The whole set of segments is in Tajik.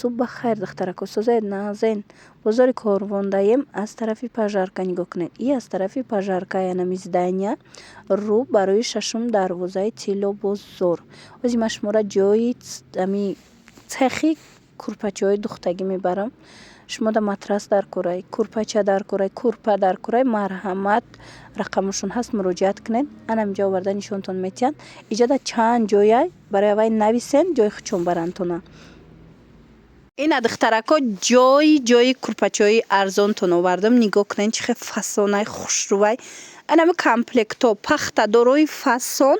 صبح بخیر دخترک سوزید نازین بازار کارواندایم از طرفی پژارکا نگاه کنید. این از طرفی پژارکا یعنی здание رو برای ششم دروازه تیلو بازار. از این مشموره جایی امی цехи курпачаҳои духтагӣ мебарам. шумо да матрас дар кӯрай, курпача дар кӯрай, курпа дар кӯрай, марҳамат рақамашон ҳаст, муроҷиат кунед. анам ҷо оварда нишонтон метиҳанд. иҷода чанд ҷоя барои авай нависен, ҷои хучон барантона. ина духтарако ҷои курпачаҳои арзонтон овардам. нигоҳ кунед чӣ хел фасонаи хушрӯвай. анами комплектҳо пахтадорои фасон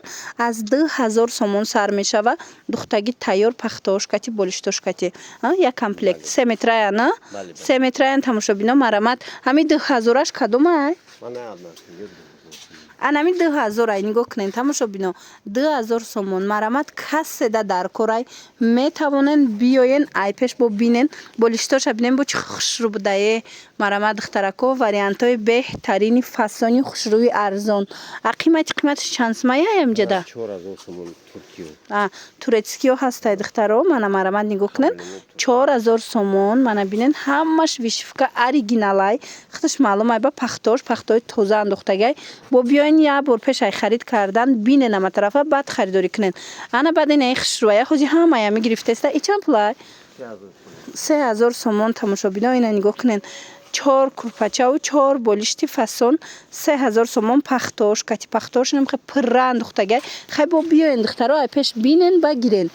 аз 2000 сомон сар мешава. духтагӣ тайёр пахтаошкати болиштошкати як комплект 3 метрая на 3 метрая тамошобино марамат ҳами 2000аш кадомай анами 2000 нигоҳ кунед тамошобино 2000 сомон марамат каседа дар корай метавонен биёен айпеш бо бинен болиштоша бинен бо чӣ хушрӯ будае марамат духтарако вариантҳои беҳтарини фасони хушрӯви арзон. қиматиш чанд сомая амҷада 4000 сомон турецкиё ҳастай духтаро мана марамат нигоҳ кунед 4000 сомон мана бинен ҳамаш вишивка оригиналай хаташ маълумай ба пахтои тоза андохтагай бо биёин я бор пешай харид кардан бинен ама тарафа баъд харидорӣ кунед. ана баъд ин хушрӯвая хози ҳамая мегирифтеста и чанд пулай 3000 сомон тамошобино ина нигоҳ кунед 4 курпачаву 4 болишти фасон 3000 сомон пахтоошкати пахтоошинам хе пурра андохтагай хай бо биёин духтаро ай пеш бинен ба гирен.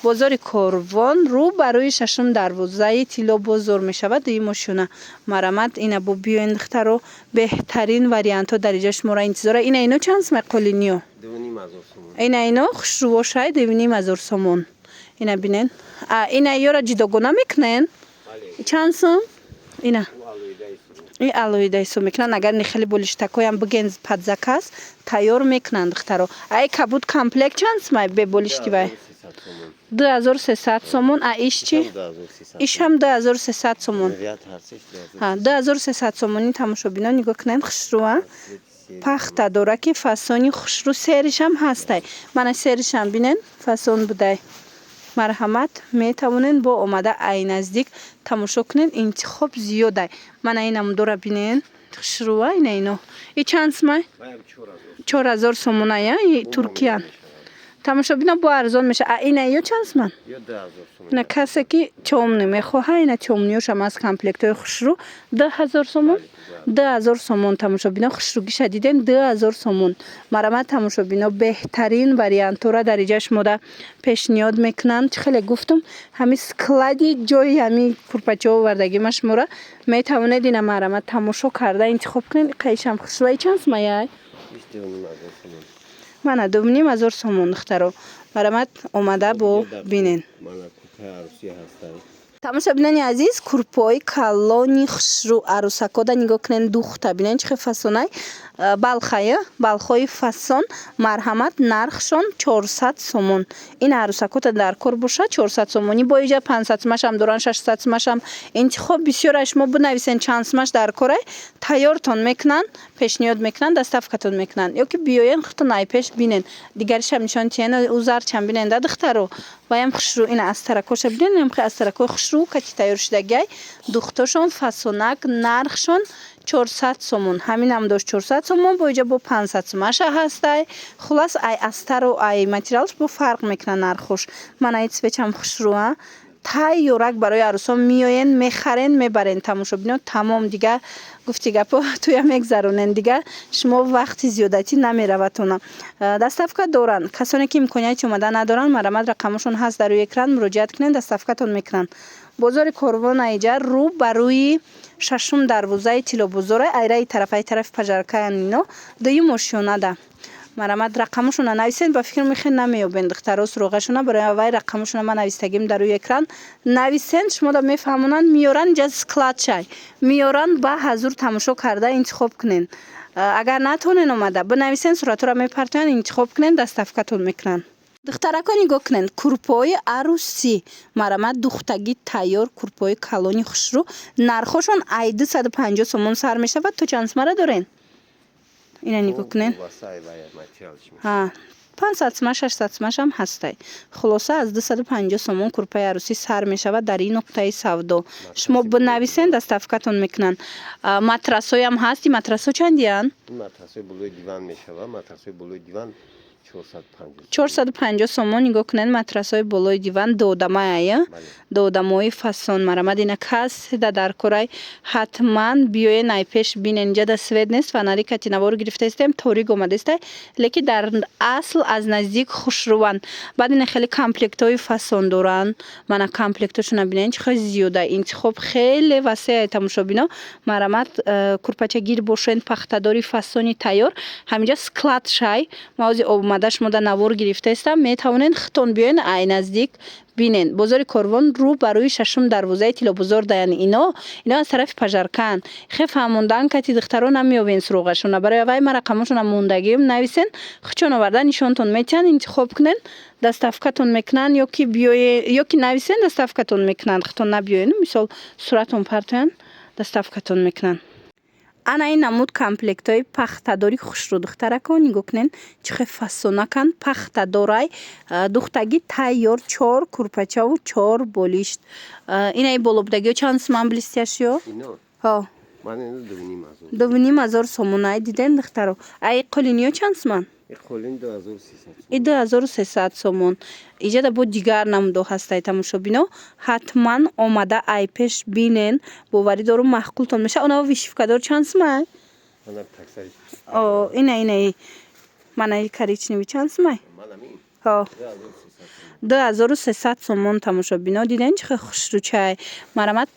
бозори корвон рӯ барои шашум дарвозаи тилло бозор мешавад. ин мошина марамат ина бо биёин духтаро беҳтарин вариантҳо дар иҷои шуморо интизора. ина ино чанд сомай қолиниё 2500 сомон ина ино хушрӯвошай 2500 сомон. ина бинен ина ёра ҷидогона мекунен чанд сом ина ин алоидаи сом мекунанд. агар нихели болиштакоям биген падзакас тайёр мекунанд духтаро. ай кабуд комплект чанд сомай бе болишти вай 2300 сомон. иш чи иш ҳам 2300 сомон 2300 сомони тамошобино нигоҳ кунед хушрӯа пахта дора ки фасони хушрӯ серишам ҳастай. мана серишам бинен фасон будай марҳамат метавонен бо омада ай наздик тамошо кунед. интихоб зиёдай. мана инам дора бинен хушрӯа ина ино и чанд сомай 4000 сомоная и туркиян тамошобино бо арзон меша. ина ё чанд соман ина касе ки чомни мехоҳа ина чомниёшам аз комплектҳои хушрӯ 2000 сомон 2000 сомон тамошобино хушрӯгиша дидем 2000 сомон марамат тамошобино беҳтарин вариантҳоро дар иҷои шумода пешниҳод мекунанд. чӣ хеле гуфтум ҳами склади ҷои ҳами курпачаҳо овардагима шуморо метавонед ина марамат тамошо карда интихоб кунед. қаишам хушрӯи чанд сомаяй мана 2500 сомон духтаро марамат омада бо бинен. тамошобинони азиз курпои калони хушрӯ арӯсакода нигоҳ кунед духта бинен чӣ хел фасонай балхая балхои фасон марҳамат нархшон 400 сомон. ин арӯсакота дар кор боша 400 сомони бо иҷа 500 сомашам доран 600 сомашам интихоб бисёра. шумо бинависен чанд сомаш дар корай тайёртон мекунанд пешниҳод мекунанд доставкатон мекунанд ё ки биёен худтон айпеш бинен дигаришам нишон тиена узарчам бинен да духтаро ваям хушрӯ ина астаракоша бинен ям хе астаракои хушрӯ кати тайёршудагай духтошон фасонак нархшон 400 сомон ҳаминам дошт 400 сомон бо иҷа бо 500 сомаша ҳастай. хулас ай астару ай материалш бо фарқ мекунад нархош. мана ицвечам хушрӯа тайёрак барои арӯсон миёен мехарен мебарен тамошобино тамом дигар гуфти гапо туя мегзаронен дигар шумо вақти зиёдатӣ намераватона. доставка доранд касоне ки имконияти омада надоранд марамат рақамашон ҳаст дар рӯи экран муроҷиат кунед доставкатон мекунанд. бозори корвон айҷа рӯ ба рӯи шашум дарвозаи тиллобозора айраи тарафаи тарафи пажаркаян ино дуи мошинада марамат рақамашона нависен ба фикр мехен намеёбен духтаро суроғашона барои авай рақамашона ма навистагим дар рӯи экран нависен шумода мефаҳмонанд миёранд ҷаз складшай миёранд ба ҳазур тамошо карда интихоб кунен. агар натонен омада бинависен суратҳоро мепартоянд интихоб кунен доставкатон мекунанд. духтарако нигоҳ кунед курпои арӯсӣ марамат духтагӣ тайёр курпои калони хушрӯ нархошон ай 250 сомон сар мешавад. то чанд сомара дорен ина нигоҳ кунед 500 сомон 600 сомонаш ҳам ҳастай. Хулоса аз 250 сомон курпаи арӯсӣ сар мешавад дар ин нуқтаи савдо. Шумо бинависен доставкатон мекунанд. Матрасҳоям ҳасти. Матрасҳо чандиянд? матрасҳои болои диван мешавад. матрасҳои болои диван 450. 450 сомон. нигоҳ кунед матрасҳои болои диван додамая. додамои фасон марамад ина кас дар корай ҳатман биёен ай пеш бинен. инҷа да свет нест, фонари катинаворо гирифтаистем, торик омадастай, лекин дар асл аз наздик хушруванд. баъд ина хеле комплектҳои фасон доранд. мана комплектҳошона бинен чӣ хеле зиёда, интихоб хеле васеъ. тамошобино марамад курпачагир бошен, пахтадори фасони тайёр. ҳаминҷа склад шай мавзи омада шумо да навор гирифтаистам, метавонен хитон биёен ай наздик бинен. бозори Корвон рӯ ба рӯи шашум дарвозаи Тиллобозор даян. ино аз тарафи Пажаркан. хе фаҳмондан кати духтаро намеёбен суроғашона. барои вай ма рақамашона мондагиам нависен, хичон оварда нишонтон метиҳанд, интихоб кунен, доставкатон мекунанд ё ки нависен доставкатон мекунанд. хитон набиёен, мисол суратон партоян, доставкатон мекунанд. ана ин намуд комплектҳои пахтадори хушрӯ духтаракон. нигоҳ кунен чӣ хеле фасонаканд. пахтадорай духтагӣ тайёр 4 курпачаву 4 болишт. инаи болобудагиҳо чанд сомон блистяшиё? ино ҳо ман ино 2,5 2,5 сомон. ай диден духтаро. ай қолиниё чанд сомон? қолин 2300 и 2300 сомон. иҷада бо дигар намудо ҳастай. тамошобино ҳатман омада ай пеш бинен. боварӣ дорум маҳқултон меша. онава вишивкадор чанд сомай? манам таксари инаи манаи коричневи чанд сомай? манамин ҳо 2300 2300 сомон. тамошобино диден чӣ хеле хушрӯчай. марамад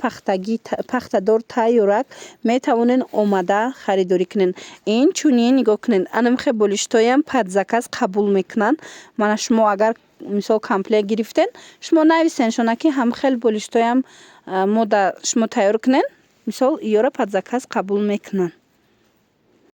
пахтадор тайёрак метавонен омада харидорӣ кунен. инчунин нигоҳ кунен анамхе болиштоям падзаказ қабул мекунанд. мана шумо агар мисол комплект гирифтен, шумо нависен шонаки ҳамхел болиштоям мода шумо тайёр кунен, мисол иёра падзаказ қабул мекунанд.